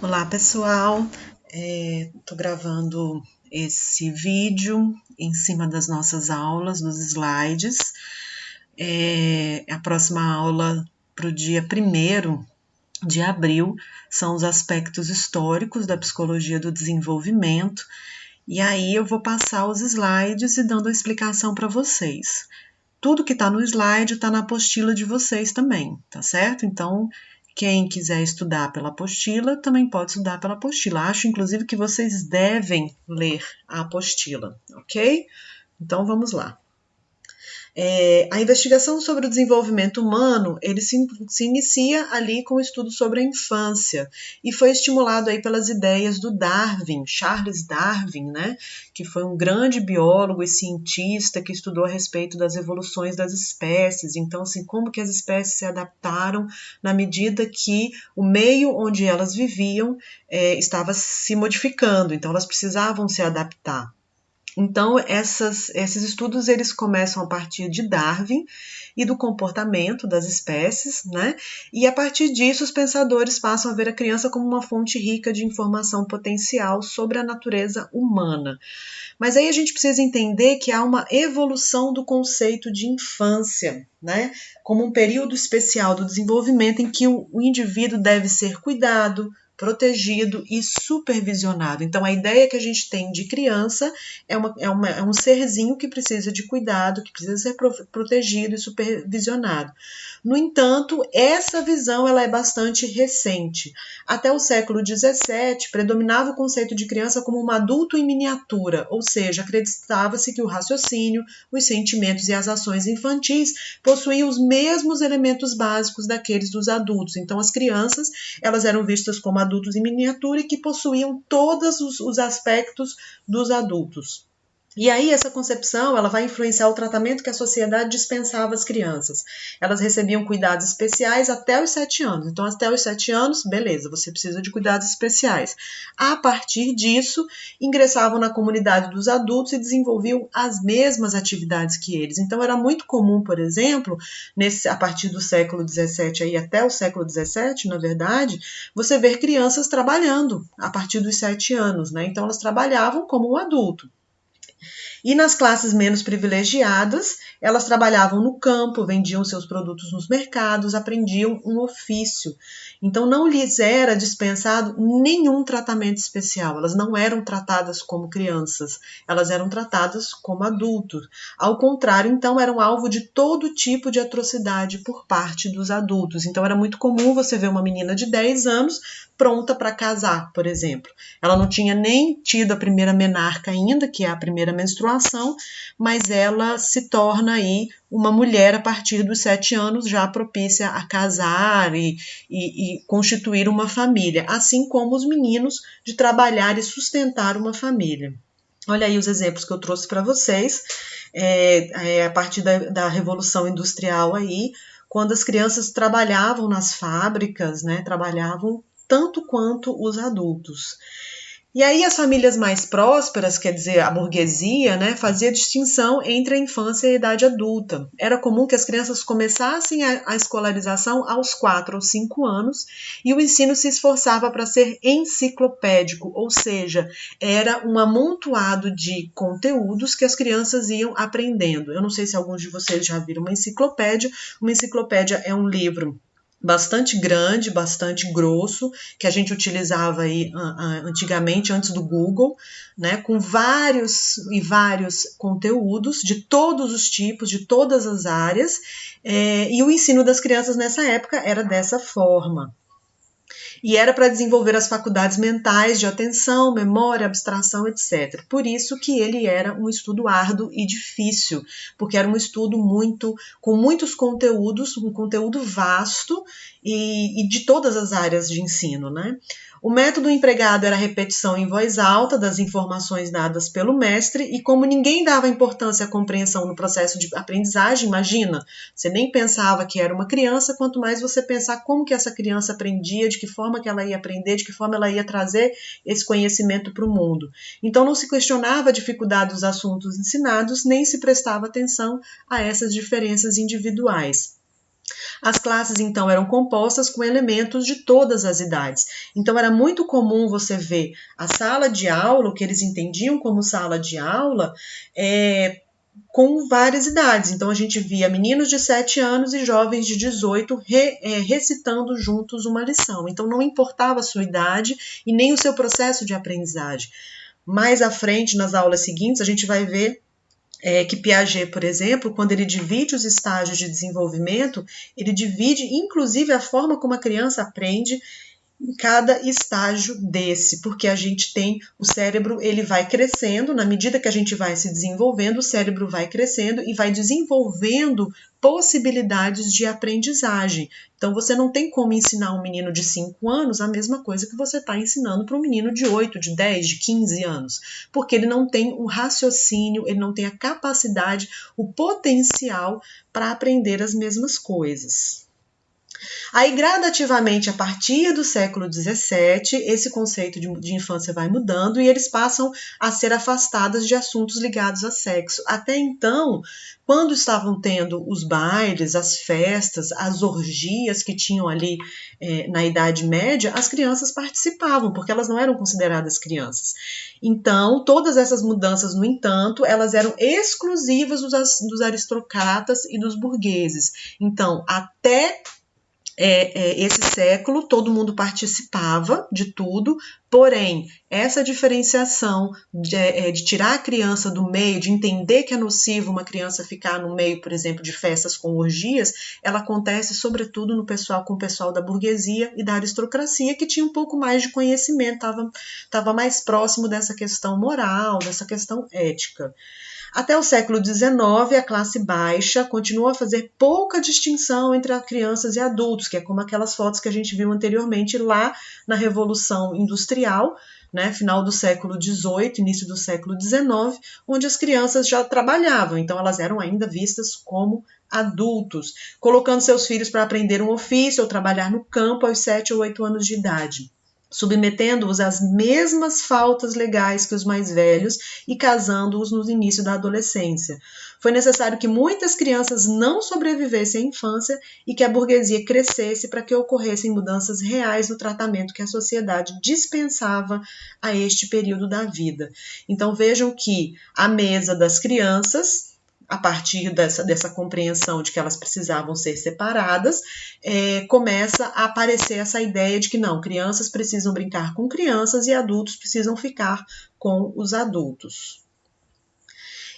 Olá pessoal, estou gravando esse vídeo em cima das nossas aulas, dos slides. A próxima aula para o dia 1º de abril são os aspectos históricos da psicologia do desenvolvimento, e aí eu vou passar os slides e dando a explicação para vocês. Tudo que está no slide está na apostila de vocês também, tá certo? Então, quem quiser estudar pela apostila, também pode estudar pela apostila. Acho, inclusive, que vocês devem ler a apostila, ok? Então, vamos lá. A investigação sobre o desenvolvimento humano, ele se inicia ali com o estudo sobre a infância e foi estimulado aí pelas ideias do Darwin, Charles Darwin, né, que foi um grande biólogo e cientista que estudou a respeito das evoluções das espécies. Então, assim, como que as espécies se adaptaram na medida que o meio onde elas viviam estava se modificando, então elas precisavam se adaptar. Então, esses estudos eles começam a partir de Darwin e do comportamento das espécies, né? E a partir disso, os pensadores passam a ver a criança como uma fonte rica de informação potencial sobre a natureza humana. Mas aí a gente precisa entender que há uma evolução do conceito de infância, né? Como um período especial do desenvolvimento em que o indivíduo deve ser cuidado, protegido e supervisionado. Então, a ideia que a gente tem de criança é um serzinho que precisa de cuidado, que precisa ser protegido e supervisionado. No entanto, essa visão ela é bastante recente. Até o século XVII, predominava o conceito de criança como um adulto em miniatura, ou seja, acreditava-se que o raciocínio, os sentimentos e as ações infantis possuíam os mesmos elementos básicos daqueles dos adultos. Então, as crianças elas eram vistas como adultos em miniatura e que possuíam todos os aspectos dos adultos. E aí essa concepção ela vai influenciar o tratamento que a sociedade dispensava às crianças. Elas recebiam cuidados especiais até os 7 anos. Então, até os 7 anos, beleza, você precisa de cuidados especiais. A partir disso, ingressavam na comunidade dos adultos e desenvolviam as mesmas atividades que eles. Então, era muito comum, por exemplo, a partir do século XVII aí até o século XVII, na verdade, você ver crianças trabalhando a partir dos 7 anos, né? Então, elas trabalhavam como um adulto. E nas classes menos privilegiadas, elas trabalhavam no campo, vendiam seus produtos nos mercados, aprendiam um ofício. Então, não lhes era dispensado nenhum tratamento especial. Elas não eram tratadas como crianças, elas eram tratadas como adultos. Ao contrário, então, eram alvo de todo tipo de atrocidade por parte dos adultos. Então, era muito comum você ver uma menina de 10 anos pronta para casar, por exemplo. Ela não tinha nem tido a primeira menarca ainda, que é a primeira menstruação, mas ela se torna aí uma mulher a partir dos 7 anos já propícia a casar e constituir uma família, assim como os meninos de trabalhar e sustentar uma família. Olha aí os exemplos que eu trouxe para vocês, a partir da Revolução Industrial aí, quando as crianças trabalhavam nas fábricas, né, trabalhavam tanto quanto os adultos. E aí as famílias mais prósperas, quer dizer, a burguesia, né, fazia distinção entre a infância e a idade adulta. Era comum que as crianças começassem a escolarização aos 4 ou 5 anos e o ensino se esforçava para ser enciclopédico, ou seja, era um amontoado de conteúdos que as crianças iam aprendendo. Eu não sei se alguns de vocês já viram uma enciclopédia. Uma enciclopédia é um livro bastante grande, bastante grosso, que a gente utilizava aí antigamente, antes do Google, né, com vários conteúdos de todos os tipos, de todas as áreas, e o ensino das crianças nessa época era dessa forma. E era para desenvolver as faculdades mentais de atenção, memória, abstração, etc. Por isso que ele era um estudo árduo e difícil, porque era um estudo com muitos conteúdos, um conteúdo vasto e de todas as áreas de ensino, né? O método empregado era a repetição em voz alta das informações dadas pelo mestre, e como ninguém dava importância à compreensão no processo de aprendizagem, imagina, você nem pensava que era uma criança, quanto mais você pensar como que essa criança aprendia, de que forma que ela ia aprender, de que forma ela ia trazer esse conhecimento para o mundo. Então não se questionava a dificuldade dos assuntos ensinados, nem se prestava atenção a essas diferenças individuais. As classes, então, eram compostas com elementos de todas as idades. Então, era muito comum você ver a sala de aula, o que eles entendiam como sala de aula, com várias idades. Então, a gente via meninos de 7 anos e jovens de 18 recitando juntos uma lição. Então, não importava a sua idade e nem o seu processo de aprendizagem. Mais à frente, nas aulas seguintes, a gente vai ver que Piaget, por exemplo, quando ele divide os estágios de desenvolvimento, ele divide, inclusive, a forma como a criança aprende em cada estágio desse, porque a gente tem o cérebro, ele vai crescendo, na medida que a gente vai se desenvolvendo, o cérebro vai crescendo e vai desenvolvendo possibilidades de aprendizagem. Então, você não tem como ensinar um menino de 5 anos a mesma coisa que você está ensinando para um menino de 8, de 10, de 15 anos, porque ele não tem o raciocínio, ele não tem a capacidade, o potencial para aprender as mesmas coisas. Aí, gradativamente, a partir do século XVII, esse conceito de infância vai mudando e eles passam a ser afastados de assuntos ligados a sexo. Até então, quando estavam tendo os bailes, as festas, as orgias que tinham ali na Idade Média, as crianças participavam, porque elas não eram consideradas crianças. Então, todas essas mudanças, no entanto, elas eram exclusivas dos aristocratas e dos burgueses. Então, até esse século, todo mundo participava de tudo, porém, essa diferenciação de tirar a criança do meio, de entender que é nocivo uma criança ficar no meio, por exemplo, de festas com orgias, ela acontece sobretudo com o pessoal da burguesia e da aristocracia, que tinha um pouco mais de conhecimento, estava mais próximo dessa questão moral, dessa questão ética. Até o século XIX, a classe baixa continua a fazer pouca distinção entre as crianças e adultos, que é como aquelas fotos que a gente viu anteriormente lá na Revolução Industrial, né, final do século XVIII, início do século XIX, onde as crianças já trabalhavam, então elas eram ainda vistas como adultos, colocando seus filhos para aprender um ofício ou trabalhar no campo aos 7 ou 8 anos de idade, submetendo-os às mesmas faltas legais que os mais velhos e casando-os no início da adolescência. Foi necessário que muitas crianças não sobrevivessem à infância e que a burguesia crescesse para que ocorressem mudanças reais no tratamento que a sociedade dispensava a este período da vida. Então vejam que a mesa das crianças, a partir dessa compreensão de que elas precisavam ser separadas, começa a aparecer essa ideia de que não, crianças precisam brincar com crianças e adultos precisam ficar com os adultos.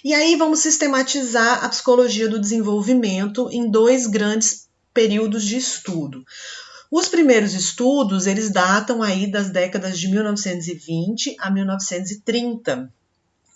E aí vamos sistematizar a psicologia do desenvolvimento em 2 grandes períodos de estudo. Os primeiros estudos, eles datam aí das décadas de 1920 a 1930.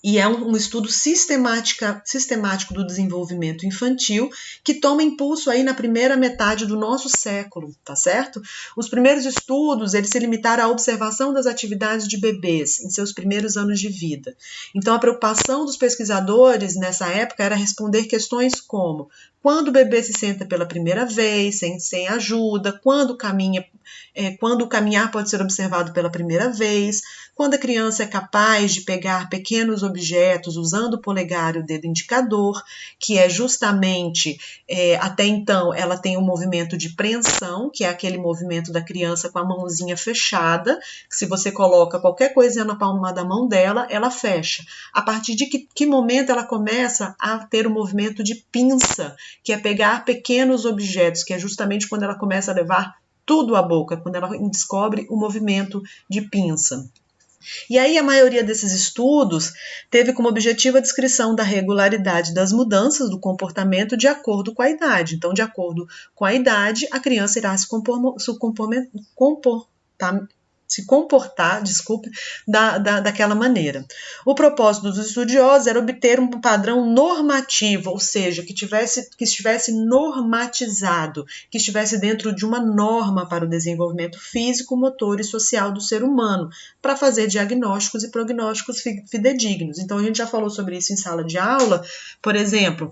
E é um estudo sistemático do desenvolvimento infantil que toma impulso aí na primeira metade do nosso século, tá certo? Os primeiros estudos, eles se limitaram à observação das atividades de bebês em seus primeiros anos de vida. Então, a preocupação dos pesquisadores nessa época era responder questões como: quando o bebê se senta pela primeira vez, sem ajuda, quando o caminhar pode ser observado pela primeira vez, quando a criança é capaz de pegar pequenos objetos usando o polegar e o dedo indicador, que é justamente, até então, ela tem um movimento de preensão, que é aquele movimento da criança com a mãozinha fechada, que se você coloca qualquer coisa na palma da mão dela, ela fecha. A partir de que momento ela começa a ter o movimento de pinça, que é pegar pequenos objetos, que é justamente quando ela começa a levar tudo à boca, quando ela descobre o movimento de pinça. E aí a maioria desses estudos teve como objetivo a descrição da regularidade das mudanças do comportamento de acordo com a idade. Então, de acordo com a idade, a criança irá se comportar, daquela maneira. O propósito dos estudiosos era obter um padrão normativo, ou seja, que estivesse normatizado, que estivesse dentro de uma norma para o desenvolvimento físico, motor e social do ser humano, para fazer diagnósticos e prognósticos fidedignos. Então, a gente já falou sobre isso em sala de aula, por exemplo.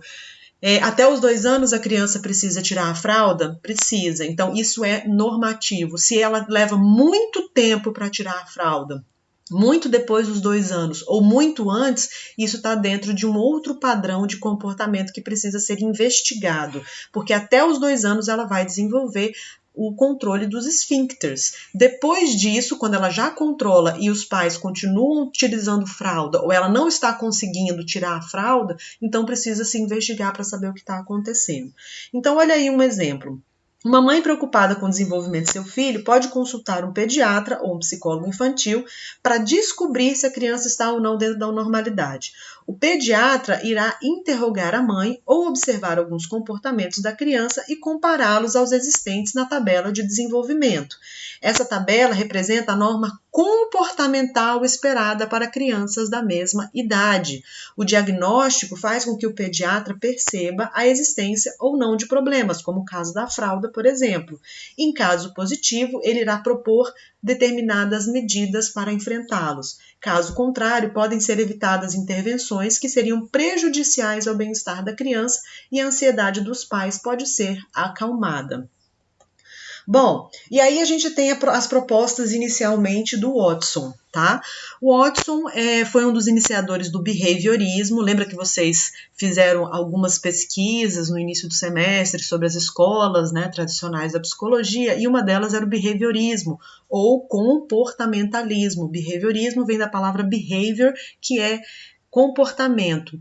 Até os 2 anos a criança precisa tirar a fralda? Precisa. Então, isso é normativo. Se ela leva muito tempo para tirar a fralda, muito depois dos 2 anos ou muito antes, isso está dentro de um outro padrão de comportamento que precisa ser investigado, porque até os 2 anos ela vai desenvolver o controle dos esfíncteres. Depois disso, quando ela já controla e os pais continuam utilizando fralda ou ela não está conseguindo tirar a fralda, então precisa se investigar para saber o que está acontecendo. Então, olha aí um exemplo. Uma mãe preocupada com o desenvolvimento de seu filho pode consultar um pediatra ou um psicólogo infantil para descobrir se a criança está ou não dentro da normalidade. O pediatra irá interrogar a mãe ou observar alguns comportamentos da criança e compará-los aos existentes na tabela de desenvolvimento. Essa tabela representa a norma comportamental esperada para crianças da mesma idade. O diagnóstico faz com que o pediatra perceba a existência ou não de problemas, como o caso da fralda, por exemplo. Em caso positivo, ele irá propor determinadas medidas para enfrentá-los. Caso contrário, podem ser evitadas intervenções que seriam prejudiciais ao bem-estar da criança e a ansiedade dos pais pode ser acalmada. Bom, e aí a gente tem as propostas inicialmente do Watson, tá? O Watson foi um dos iniciadores do behaviorismo. Lembra que vocês fizeram algumas pesquisas no início do semestre sobre as escolas, né, tradicionais da psicologia, e uma delas era o behaviorismo, ou comportamentalismo. Behaviorismo vem da palavra behavior, que é comportamento.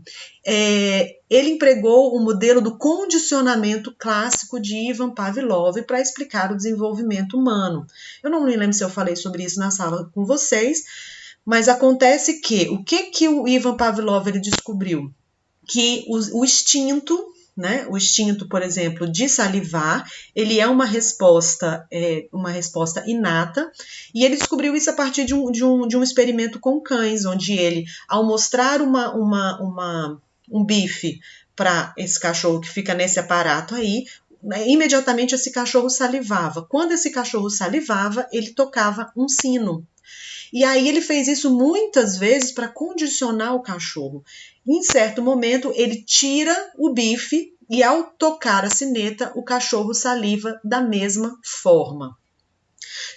Ele empregou o modelo do condicionamento clássico de Ivan Pavlov para explicar o desenvolvimento humano. Eu não me lembro se eu falei sobre isso na sala com vocês, mas acontece que o Ivan Pavlov ele descobriu? Que o instinto, né, o instinto, por exemplo, de salivar, ele é uma resposta inata, e ele descobriu isso a partir de um experimento com cães, onde ele, ao mostrar um bife para esse cachorro que fica nesse aparato aí, imediatamente esse cachorro salivava. Quando esse cachorro salivava, ele tocava um sino. E aí ele fez isso muitas vezes para condicionar o cachorro. Em certo momento, ele tira o bife e, ao tocar a sineta, o cachorro saliva da mesma forma.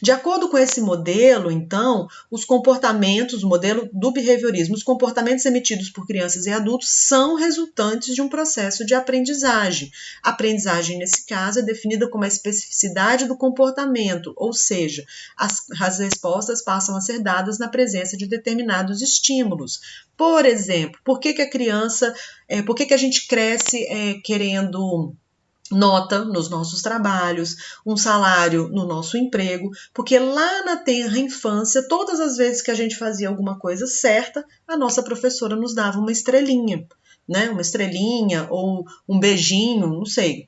De acordo com esse modelo, então, os comportamentos, o modelo do behaviorismo, os comportamentos emitidos por crianças e adultos são resultantes de um processo de aprendizagem. A aprendizagem, nesse caso, é definida como a especificidade do comportamento, ou seja, as respostas passam a ser dadas na presença de determinados estímulos. Por exemplo, por que a gente cresce querendo nota nos nossos trabalhos, um salário no nosso emprego, porque lá na tenra infância, todas as vezes que a gente fazia alguma coisa certa, a nossa professora nos dava uma estrelinha, né? Uma estrelinha ou um beijinho, não sei,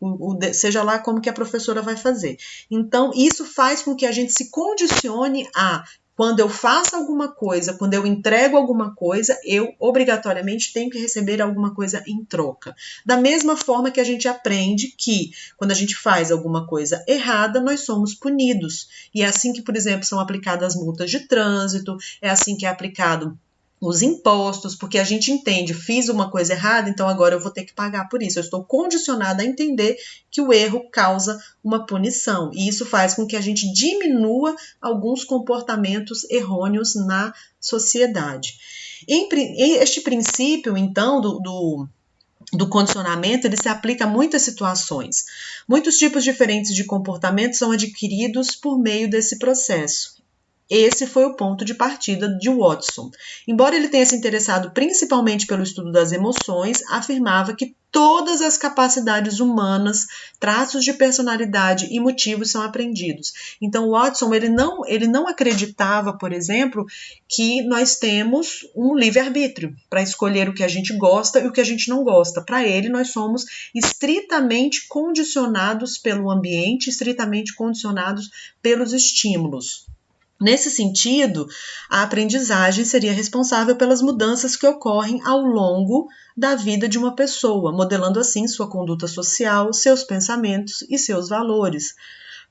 seja lá como que a professora vai fazer. Então, isso faz com que a gente se condicione a quando eu faço alguma coisa, quando eu entrego alguma coisa, eu obrigatoriamente tenho que receber alguma coisa em troca. Da mesma forma que a gente aprende que quando a gente faz alguma coisa errada, nós somos punidos. E é assim que, por exemplo, são aplicadas multas de trânsito, é assim que é aplicado os impostos, porque a gente entende, fiz uma coisa errada, então agora eu vou ter que pagar por isso. Eu estou condicionada a entender que o erro causa uma punição, e isso faz com que a gente diminua alguns comportamentos errôneos na sociedade. Este princípio, então, do condicionamento, ele se aplica a muitas situações. Muitos tipos diferentes de comportamento são adquiridos por meio desse processo. Esse foi o ponto de partida de Watson. Embora ele tenha se interessado principalmente pelo estudo das emoções, afirmava que todas as capacidades humanas, traços de personalidade e motivos são aprendidos. Então, Watson ele não acreditava, por exemplo, que nós temos um livre-arbítrio para escolher o que a gente gosta e o que a gente não gosta. Para ele, nós somos estritamente condicionados pelo ambiente, estritamente condicionados pelos estímulos. Nesse sentido, a aprendizagem seria responsável pelas mudanças que ocorrem ao longo da vida de uma pessoa, modelando assim sua conduta social, seus pensamentos e seus valores.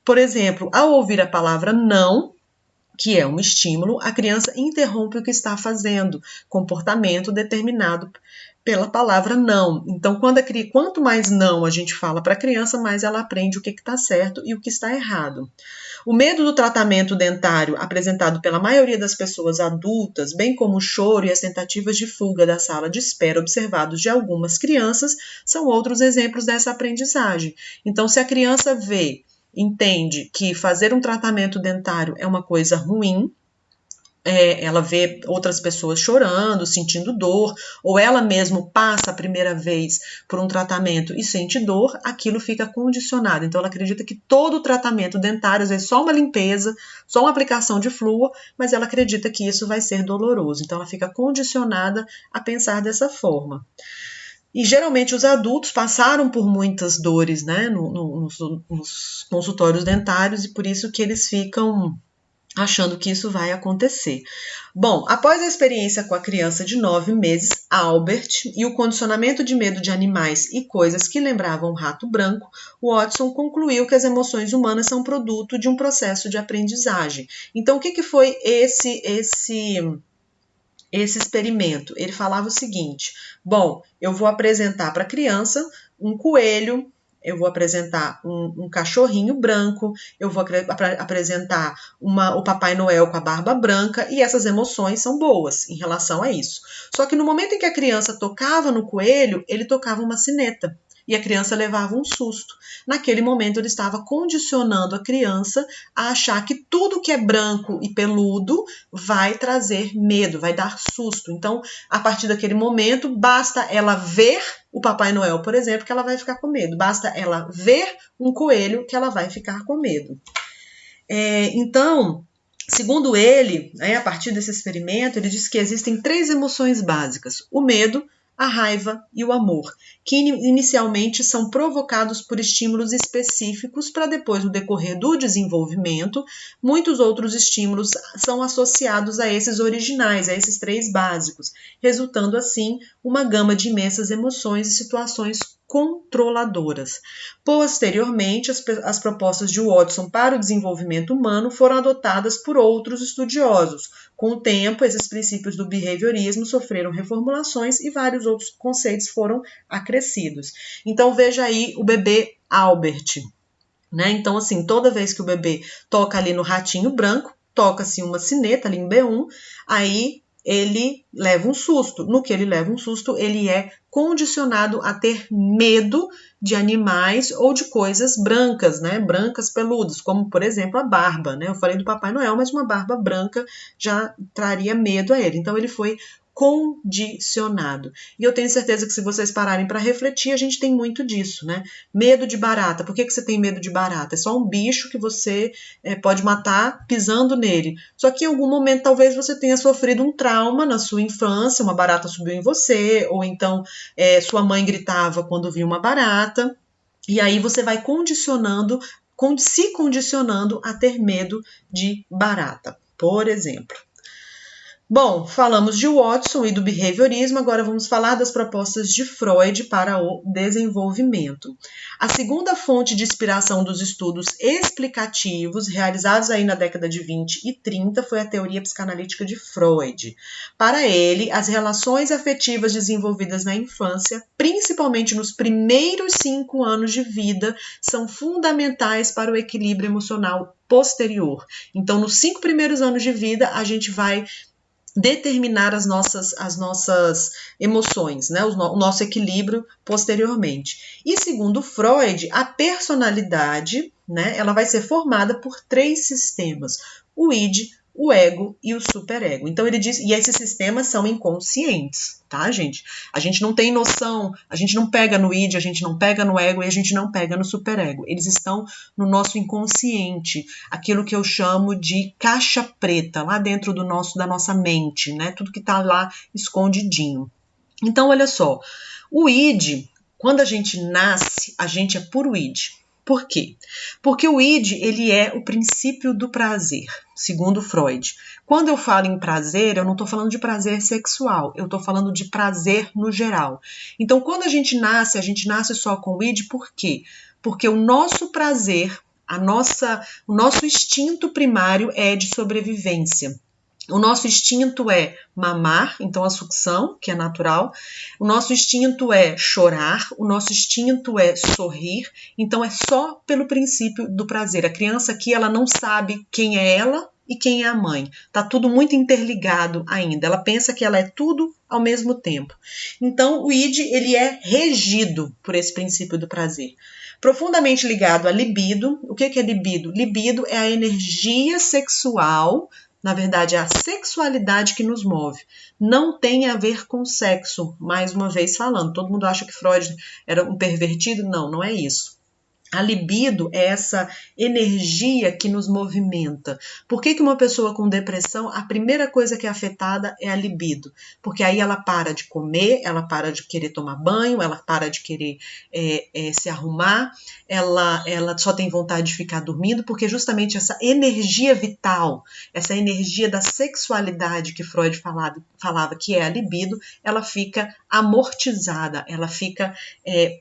Por exemplo, ao ouvir a palavra não, que é um estímulo, a criança interrompe o que está fazendo, comportamento determinado pela palavra não. Então, quanto mais não a gente fala para a criança, mais ela aprende o que está certo e o que está errado. O medo do tratamento dentário apresentado pela maioria das pessoas adultas, bem como o choro e as tentativas de fuga da sala de espera observados de algumas crianças, são outros exemplos dessa aprendizagem. Então, se a criança entende que fazer um tratamento dentário é uma coisa ruim, ela vê outras pessoas chorando, sentindo dor, ou ela mesma passa a primeira vez por um tratamento e sente dor, aquilo fica condicionado. Então ela acredita que todo o tratamento dentário, às vezes só uma limpeza, só uma aplicação de flúor, mas ela acredita que isso vai ser doloroso. Então ela fica condicionada a pensar dessa forma. E geralmente os adultos passaram por muitas dores, né, nos consultórios dentários, e por isso que eles ficam achando que isso vai acontecer. Bom, após a experiência com a criança de 9 meses, Albert, e o condicionamento de medo de animais e coisas que lembravam um rato branco, Watson concluiu que as emoções humanas são produto de um processo de aprendizagem. Então, o que foi esse experimento? Ele falava o seguinte: bom, eu vou apresentar para a criança um coelho, eu vou apresentar um cachorrinho branco, eu vou apresentar o Papai Noel com a barba branca, e essas emoções são boas em relação a isso. Só que no momento em que a criança tocava no coelho, ele tocava uma sineta. E a criança levava um susto. Naquele momento, ele estava condicionando a criança a achar que tudo que é branco e peludo vai trazer medo, vai dar susto. Então, a partir daquele momento, basta ela ver o Papai Noel, por exemplo, que ela vai ficar com medo. Basta ela ver um coelho que ela vai ficar com medo. Então, segundo ele, a partir desse experimento, ele diz que existem 3 emoções básicas: o medo, a raiva e o amor, que inicialmente são provocados por estímulos específicos para depois, no decorrer do desenvolvimento, muitos outros estímulos são associados a esses originais, a esses 3 básicos, resultando assim uma gama de imensas emoções e situações controladoras. Posteriormente, as propostas de Watson para o desenvolvimento humano foram adotadas por outros estudiosos. Com o tempo, esses princípios do behaviorismo sofreram reformulações e vários outros conceitos foram acrescidos. Então, veja aí o bebê Albert, né? Então, assim, toda vez que o bebê toca ali no ratinho branco, toca-se uma sineta ali em B1, aí ele leva um susto. No que ele leva um susto, ele é condicionado a ter medo de animais ou de coisas brancas, né? Brancas peludas, como, por exemplo, a barba, né? Eu falei do Papai Noel, mas uma barba branca já traria medo a ele. Então, ele foi condicionado. E eu tenho certeza que se vocês pararem para refletir, a gente tem muito disso, né? Medo de barata. Por que você tem medo de barata? É só um bicho que você pode matar pisando nele. Só que em algum momento talvez você tenha sofrido um trauma na sua infância, uma barata subiu em você, ou então sua mãe gritava quando via uma barata, e aí você vai se condicionando a ter medo de barata, por exemplo. Bom, falamos de Watson e do behaviorismo, agora vamos falar das propostas de Freud para o desenvolvimento. A segunda fonte de inspiração dos estudos explicativos realizados aí na década de 20 e 30 foi a teoria psicanalítica de Freud. Para ele, as relações afetivas desenvolvidas na infância, principalmente nos primeiros 5 anos de vida, são fundamentais para o equilíbrio emocional posterior. Então, nos 5 primeiros anos de vida, a gente vai determinar as nossas emoções, né? O nosso equilíbrio posteriormente. E segundo Freud, a personalidade, né, ela vai ser formada por 3 sistemas: o id, o ego e o superego. Então ele diz, e esses sistemas são inconscientes, tá, gente? A gente não tem noção, a gente não pega no id, a gente não pega no ego e a gente não pega no superego. Eles estão no nosso inconsciente, aquilo que eu chamo de caixa preta, lá dentro da nossa mente, né? Tudo que está lá escondidinho. Então, olha só, o id, quando a gente nasce, a gente é puro id. Por quê? Porque o id, ele é o princípio do prazer, segundo Freud. Quando eu falo em prazer, eu não estou falando de prazer sexual, eu estou falando de prazer no geral. Então, quando a gente nasce só com o id, por quê? Porque o nosso prazer, o nosso instinto primário é de sobrevivência. O nosso instinto é mamar, então a sucção, que é natural. O nosso instinto é chorar, o nosso instinto é sorrir. Então é só pelo princípio do prazer. A criança aqui, ela não sabe quem é ela e quem é a mãe. Tá tudo muito interligado ainda. Ela pensa que ela é tudo ao mesmo tempo. Então o id, ele é regido por esse princípio do prazer. Profundamente ligado à libido. O que é libido? Libido é a energia sexual. Na verdade, é a sexualidade que nos move. Não tem a ver com sexo, mais uma vez falando. Todo mundo acha que Freud era um pervertido? Não, não é isso. A libido é essa energia que nos movimenta. Por que uma pessoa com depressão, a primeira coisa que é afetada é a libido? Porque aí ela para de comer, ela para de querer tomar banho, ela para de querer se arrumar, ela só tem vontade de ficar dormindo, porque justamente essa energia vital, essa energia da sexualidade que Freud falava que é a libido, ela fica amortizada, ela fica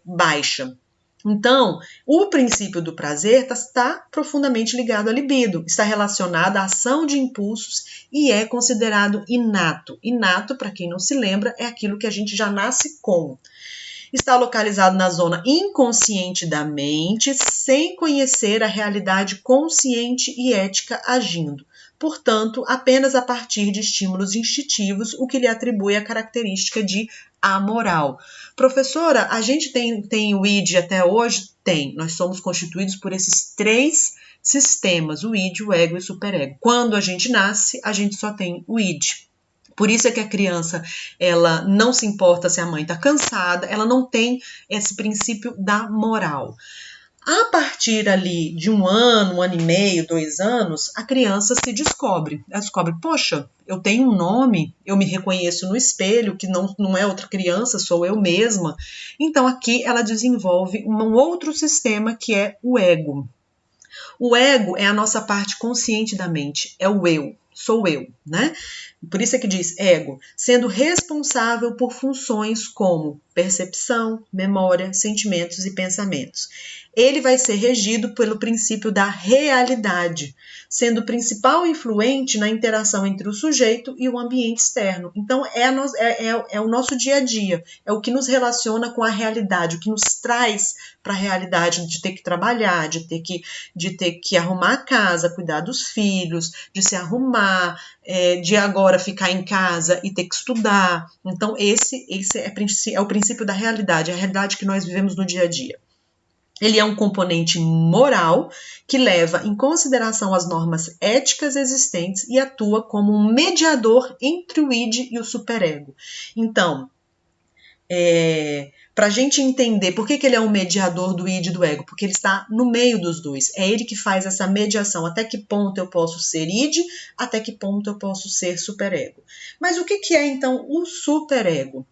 baixa. Então, o princípio do prazer está profundamente ligado à libido, está relacionado à ação de impulsos e é considerado inato. Inato, para quem não se lembra, é aquilo que a gente já nasce com. Está localizado na zona inconsciente da mente, sem conhecer a realidade consciente e ética agindo. Portanto, apenas a partir de estímulos instintivos, o que lhe atribui a característica de amoral. Professora, a gente tem o id até hoje? Tem. Nós somos constituídos por esses três sistemas, o id, o ego e o superego. Quando a gente nasce, a gente só tem o id. Por isso é que a criança, ela não se importa se a mãe está cansada, ela não tem esse princípio da moral. A partir ali de 1 ano, 1 ano e meio, 2 anos, a criança se descobre. Ela descobre, poxa, eu tenho um nome, eu me reconheço no espelho, que não é outra criança, sou eu mesma. Então aqui ela desenvolve um outro sistema que é o ego. O ego é a nossa parte consciente da mente, é o eu, sou eu, né? Por isso é que diz ego, sendo responsável por funções como percepção, memória, sentimentos e pensamentos. Ele vai ser regido pelo princípio da realidade, sendo o principal influente na interação entre o sujeito e o ambiente externo. Então, é o nosso dia a dia, é o que nos relaciona com a realidade, o que nos traz para a realidade de ter que trabalhar, de ter que arrumar a casa, cuidar dos filhos, de se arrumar, de agora ficar em casa e ter que estudar. Então, esse é o princípio da realidade, é a realidade que nós vivemos no dia a dia. Ele é um componente moral que leva em consideração as normas éticas existentes e atua como um mediador entre o id e o superego. Então, para a gente entender por que ele é um mediador do id e do ego, porque ele está no meio dos dois. É ele que faz essa mediação. Até que ponto eu posso ser id, até que ponto eu posso ser superego. Mas o que é então o superego?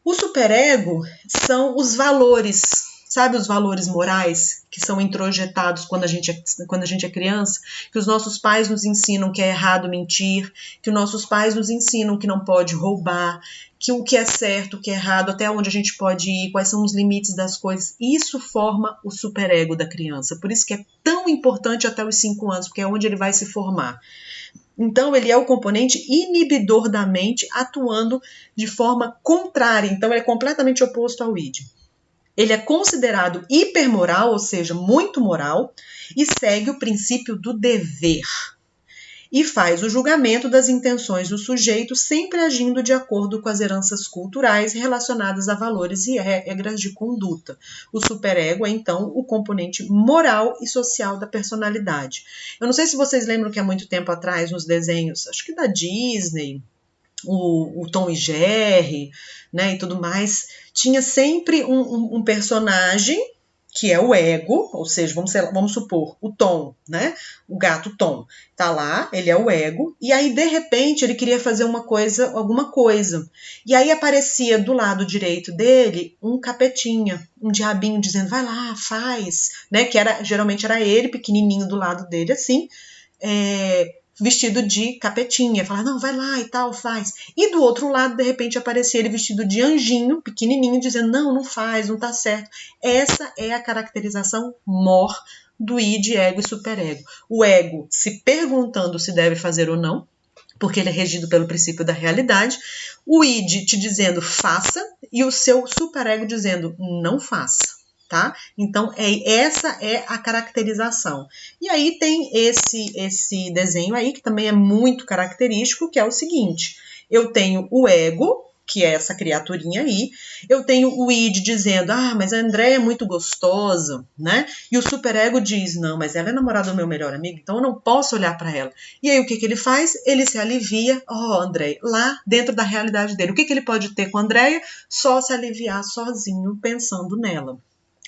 O superego são os valores, sabe, os valores morais que são introjetados quando a gente é criança, que os nossos pais nos ensinam que é errado mentir, que os nossos pais nos ensinam que não pode roubar, que o que é certo, o que é errado, até onde a gente pode ir, quais são os limites das coisas. Isso forma o superego da criança. Por isso que é tão importante até os 5 anos, porque é onde ele vai se formar. Então, ele é o componente inibidor da mente, atuando de forma contrária. Então, ele é completamente oposto ao id. Ele é considerado hipermoral, ou seja, muito moral, e segue o princípio do dever. E faz o julgamento das intenções do sujeito, sempre agindo de acordo com as heranças culturais relacionadas a valores e regras de conduta. O superego é, então, o componente moral e social da personalidade. Eu não sei se vocês lembram que há muito tempo atrás, nos desenhos, acho que da Disney, o Tom e Jerry, né, e tudo mais, tinha sempre um personagem que é o ego, ou seja, vamos supor, o Tom, né? O gato Tom tá lá, ele é o ego, e aí de repente ele queria fazer alguma coisa. E aí aparecia do lado direito dele um capetinha, um diabinho dizendo: "Vai lá, faz", né? Que geralmente era ele pequenininho do lado dele assim, vestido de capetinha, falar, não, vai lá e tal, faz. E do outro lado, de repente, aparecia ele vestido de anjinho, pequenininho, dizendo, não faz, não tá certo. Essa é a caracterização mor do id, ego e superego. O ego se perguntando se deve fazer ou não, porque ele é regido pelo princípio da realidade, o id te dizendo faça e o seu superego dizendo não faça, tá? Então, essa é a caracterização. E aí tem esse desenho aí, que também é muito característico, que é o seguinte: eu tenho o ego, que é essa criaturinha aí, eu tenho o id dizendo, mas a Andréia é muito gostosa, né? E o superego diz, não, mas ela é namorada do meu melhor amigo, então eu não posso olhar para ela. E aí o que ele faz? Ele se alivia, Andréia, lá dentro da realidade dele. O que ele pode ter com a Andréia? Só se aliviar sozinho, pensando nela.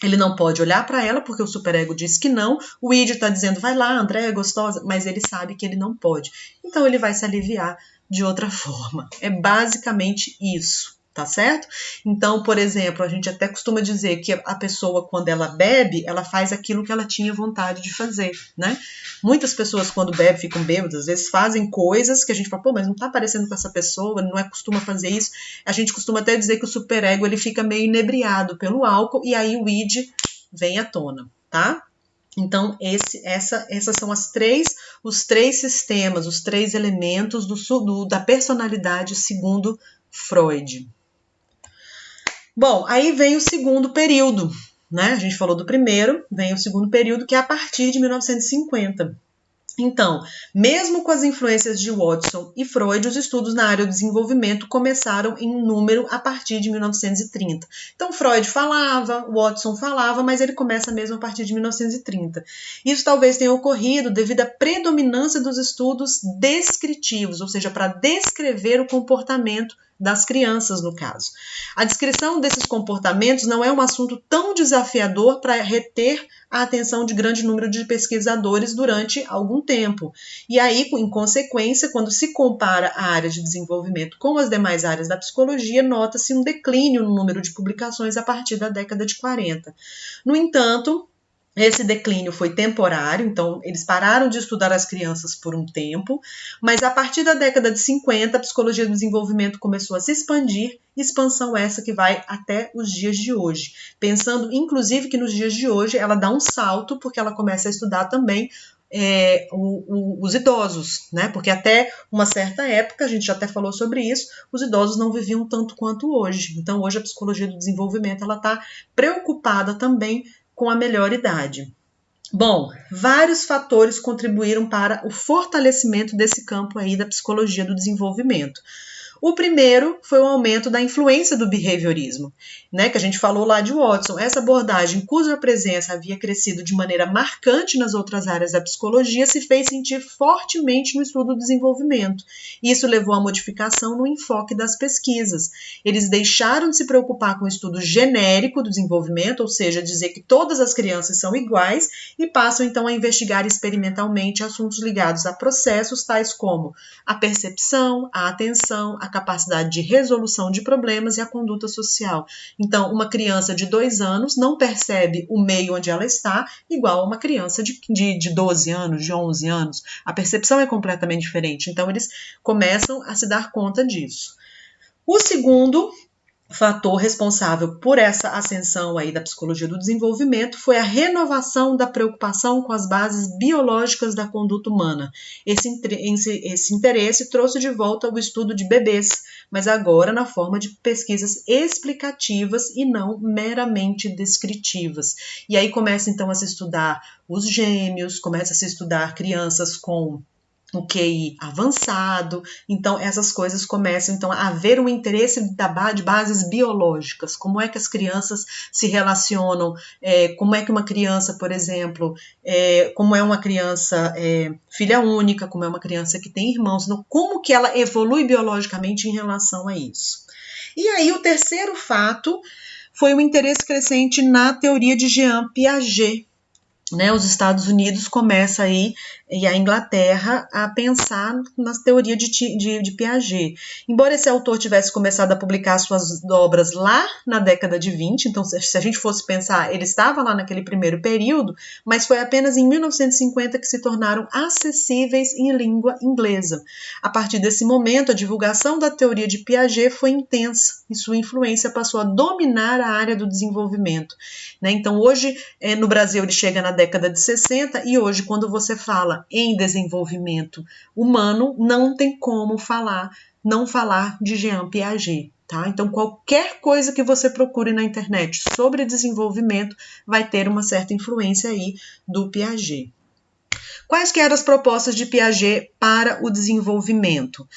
Ele não pode olhar para ela porque o superego diz que não, o id está dizendo, vai lá, Andréia é gostosa, mas ele sabe que ele não pode. Então ele vai se aliviar de outra forma. É basicamente isso, tá certo? Então, por exemplo, a gente até costuma dizer que a pessoa, quando ela bebe, ela faz aquilo que ela tinha vontade de fazer, né? Muitas pessoas, quando bebem, ficam bêbadas, às vezes fazem coisas que a gente fala, mas não tá parecendo com essa pessoa, não costuma fazer isso. A gente costuma até dizer que o superego, ele fica meio inebriado pelo álcool, e aí o id vem à tona, tá? Então, essas são os três sistemas, os três elementos da personalidade segundo Freud. Bom, aí vem o segundo período, né? A gente falou do primeiro, vem o segundo período, que é a partir de 1950. Então, mesmo com as influências de Watson e Freud, os estudos na área do desenvolvimento começaram em número a partir de 1930. Então, Freud falava, Watson falava, mas ele começa mesmo a partir de 1930. Isso talvez tenha ocorrido devido à predominância dos estudos descritivos, ou seja, para descrever o comportamento das crianças, no caso. A descrição desses comportamentos não é um assunto tão desafiador para reter a atenção de grande número de pesquisadores durante algum tempo. E aí, em consequência, quando se compara a área de desenvolvimento com as demais áreas da psicologia, nota-se um declínio no número de publicações a partir da década de 40. No entanto, esse declínio foi temporário, então eles pararam de estudar as crianças por um tempo, mas a partir da década de 50, a psicologia do desenvolvimento começou a se expandir, expansão essa que vai até os dias de hoje. Pensando, inclusive, que nos dias de hoje ela dá um salto, porque ela começa a estudar também os idosos, né? Porque até uma certa época, a gente já até falou sobre isso, os idosos não viviam tanto quanto hoje. Então, hoje a psicologia do desenvolvimento ela está preocupada também com a melhor idade. Bom, vários fatores contribuíram para o fortalecimento desse campo aí da psicologia do desenvolvimento. O primeiro foi o aumento da influência do behaviorismo, né, que a gente falou lá de Watson. Essa abordagem, cuja presença havia crescido de maneira marcante nas outras áreas da psicologia, se fez sentir fortemente no estudo do desenvolvimento. Isso levou à modificação no enfoque das pesquisas. Eles deixaram de se preocupar com o estudo genérico do desenvolvimento, ou seja, dizer que todas as crianças são iguais, e passam então a investigar experimentalmente assuntos ligados a processos tais como a percepção, a atenção, a capacidade de resolução de problemas e a conduta social. Então, uma criança de 2 anos não percebe o meio onde ela está igual a uma criança de 12 anos, de 11 anos. A percepção é completamente diferente. Então, eles começam a se dar conta disso. O segundo fator responsável por essa ascensão aí da psicologia do desenvolvimento foi a renovação da preocupação com as bases biológicas da conduta humana. Esse interesse trouxe de volta o estudo de bebês, mas agora na forma de pesquisas explicativas e não meramente descritivas. E aí começa então a se estudar os gêmeos, começa a se estudar crianças com o QI avançado, então essas coisas começam então a haver um interesse de bases biológicas, como é que as crianças se relacionam, como é que uma criança, por exemplo, como é uma criança filha única, como é uma criança que tem irmãos, então, como que ela evolui biologicamente em relação a isso. E aí o terceiro fato foi o interesse crescente na teoria de Jean Piaget, né, os Estados Unidos começa aí, e a Inglaterra, a pensar na teoria de Piaget. Embora esse autor tivesse começado a publicar suas obras lá na década de 20, então se a gente fosse pensar, ele estava lá naquele primeiro período, mas foi apenas em 1950 que se tornaram acessíveis em língua inglesa. A partir desse momento, a divulgação da teoria de Piaget foi intensa, e sua influência passou a dominar a área do desenvolvimento, né? Então hoje, no Brasil, ele chega na década de 60, e hoje, quando você fala fala em desenvolvimento humano, não tem como não falar de Jean Piaget. Tá? Então, qualquer coisa que você procure na internet sobre desenvolvimento vai ter uma certa influência aí do Piaget. Quais que eram as propostas de Piaget para o desenvolvimento?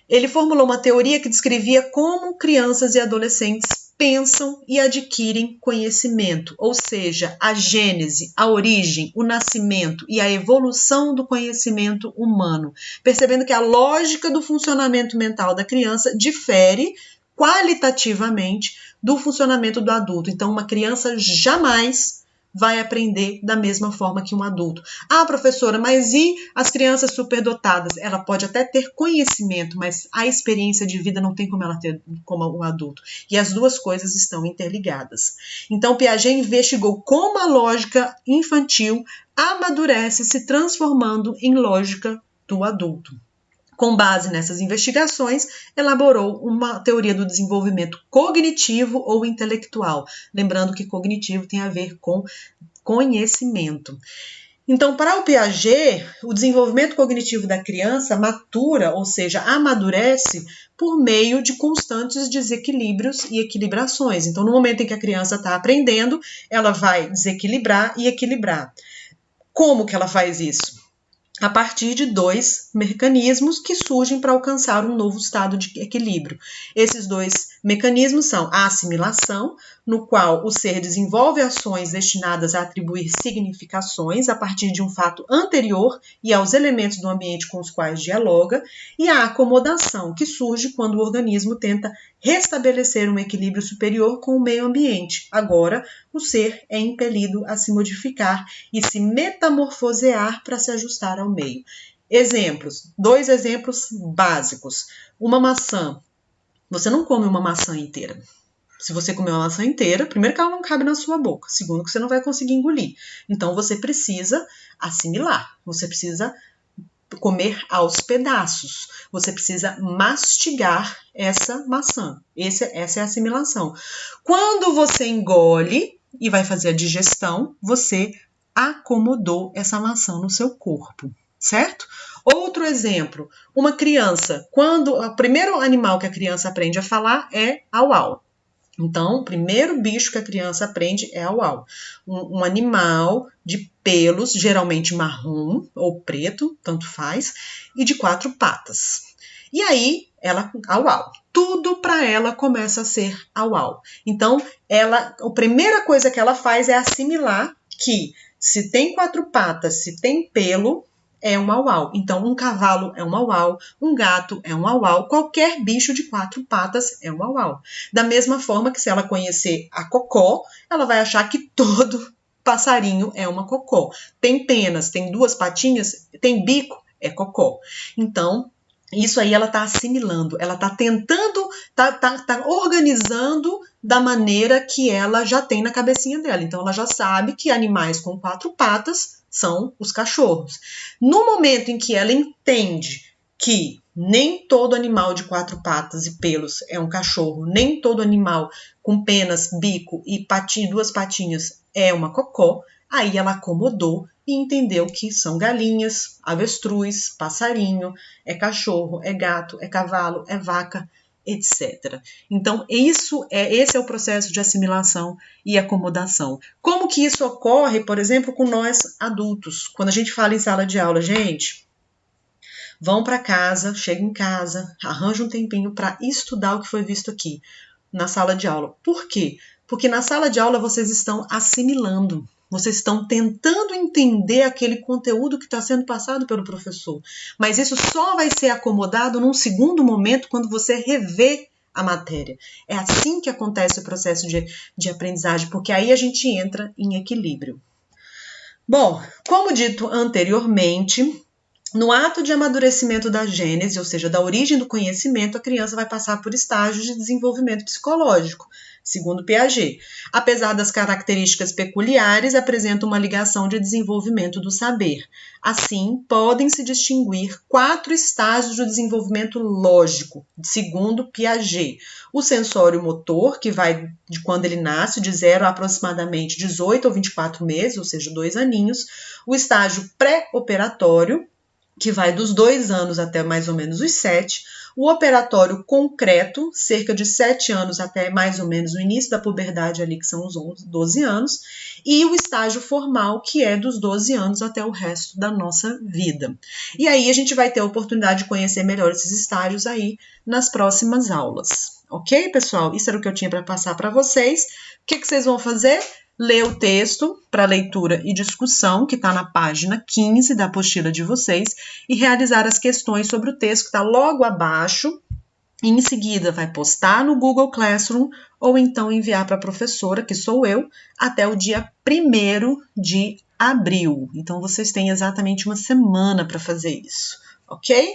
Ele formulou uma teoria que descrevia como crianças e adolescentes pensam e adquirem conhecimento, ou seja, a gênese, a origem, o nascimento e a evolução do conhecimento humano, percebendo que a lógica do funcionamento mental da criança difere qualitativamente do funcionamento do adulto. Então, uma criança jamais vai aprender da mesma forma que um adulto. Ah, professora, mas e as crianças superdotadas? Ela pode até ter conhecimento, mas a experiência de vida não tem como ela ter como um adulto. E as duas coisas estão interligadas. Então, Piaget investigou como a lógica infantil amadurece se transformando em lógica do adulto. Com base nessas investigações, elaborou uma teoria do desenvolvimento cognitivo ou intelectual. Lembrando que cognitivo tem a ver com conhecimento. Então, para o Piaget, o desenvolvimento cognitivo da criança matura, ou seja, amadurece por meio de constantes desequilíbrios e equilibrações. Então, no momento em que a criança está aprendendo, ela vai desequilibrar e equilibrar. Como que ela faz isso? A partir de dois mecanismos que surgem para alcançar um novo estado de equilíbrio. Esses dois mecanismos são a assimilação, no qual o ser desenvolve ações destinadas a atribuir significações a partir de um fato anterior e aos elementos do ambiente com os quais dialoga, e a acomodação, que surge quando o organismo tenta restabelecer um equilíbrio superior com o meio ambiente. Agora, o ser é impelido a se modificar e se metamorfosear para se ajustar ao meio. Exemplos, 2 exemplos básicos. Uma maçã. Você não come uma maçã inteira. Se você comer uma maçã inteira, primeiro que ela não cabe na sua boca, segundo que você não vai conseguir engolir. Então você precisa assimilar, você precisa comer aos pedaços, você precisa mastigar essa maçã. Essa é a assimilação. Quando você engole e vai fazer a digestão, você acomodou essa maçã no seu corpo, certo? Outro exemplo, uma criança, quando o primeiro animal que a criança aprende a falar é au-au. Então, o primeiro bicho que a criança aprende é au-au. Um animal de pelos, geralmente marrom ou preto, tanto faz, e de 4 patas. E aí, ela, au-au. Tudo para ela começa a ser au-au. Então, a primeira coisa que ela faz é assimilar que se tem 4 patas, se tem pelo, é um au-au. Então, um cavalo é um au-au, um gato é um au-au, qualquer bicho de 4 patas é um au-au. Da mesma forma que se ela conhecer a cocó, ela vai achar que todo passarinho é uma cocó. Tem penas, tem 2 patinhas, tem bico, é cocó. Então, isso aí ela está assimilando, ela está tentando, tá organizando da maneira que ela já tem na cabecinha dela. Então, ela já sabe que animais com 4 patas são os cachorros. No momento em que ela entende que nem todo animal de 4 patas e pelos é um cachorro, nem todo animal com penas, bico e 2 patinhas é uma cocó, aí ela acomodou e entendeu que são galinhas, avestruz, passarinho, é cachorro, é gato, é cavalo, é vaca, etc. Então, esse é o processo de assimilação e acomodação. Como que isso ocorre, por exemplo, com nós adultos? Quando a gente fala em sala de aula, gente, vão para casa, chegam em casa, arranjam um tempinho para estudar o que foi visto aqui na sala de aula. Por quê? Porque na sala de aula vocês estão assimilando. Vocês estão tentando entender aquele conteúdo que está sendo passado pelo professor. Mas isso só vai ser acomodado num segundo momento quando você rever a matéria. É assim que acontece o processo de aprendizagem, porque aí a gente entra em equilíbrio. Bom, como dito anteriormente, No ato de amadurecimento da gênese, ou seja, da origem do conhecimento, a criança vai passar por estágios de desenvolvimento psicológico, segundo Piaget. Apesar das características peculiares, apresenta uma ligação de desenvolvimento do saber. Assim, podem se distinguir 4 estágios do desenvolvimento lógico, segundo Piaget. O sensório-motor, que vai de quando ele nasce, de 0 a aproximadamente 18 ou 24 meses, ou seja, 2 aninhos. O estágio pré-operatório, que vai dos 2 anos até mais ou menos os 7, o operatório concreto, cerca de 7 anos até mais ou menos o início da puberdade ali, que são os 12 anos, e o estágio formal, que é dos 12 anos até o resto da nossa vida. E aí a gente vai ter a oportunidade de conhecer melhor esses estágios aí nas próximas aulas. Ok, pessoal? Isso era o que eu tinha para passar para vocês. O que vocês vão fazer? Ler o texto para leitura e discussão, que está na página 15 da apostila de vocês, e realizar as questões sobre o texto que está logo abaixo. E em seguida, vai postar no Google Classroom ou então enviar para a professora, que sou eu, até o dia 1º de abril. Então, vocês têm exatamente uma semana para fazer isso, ok?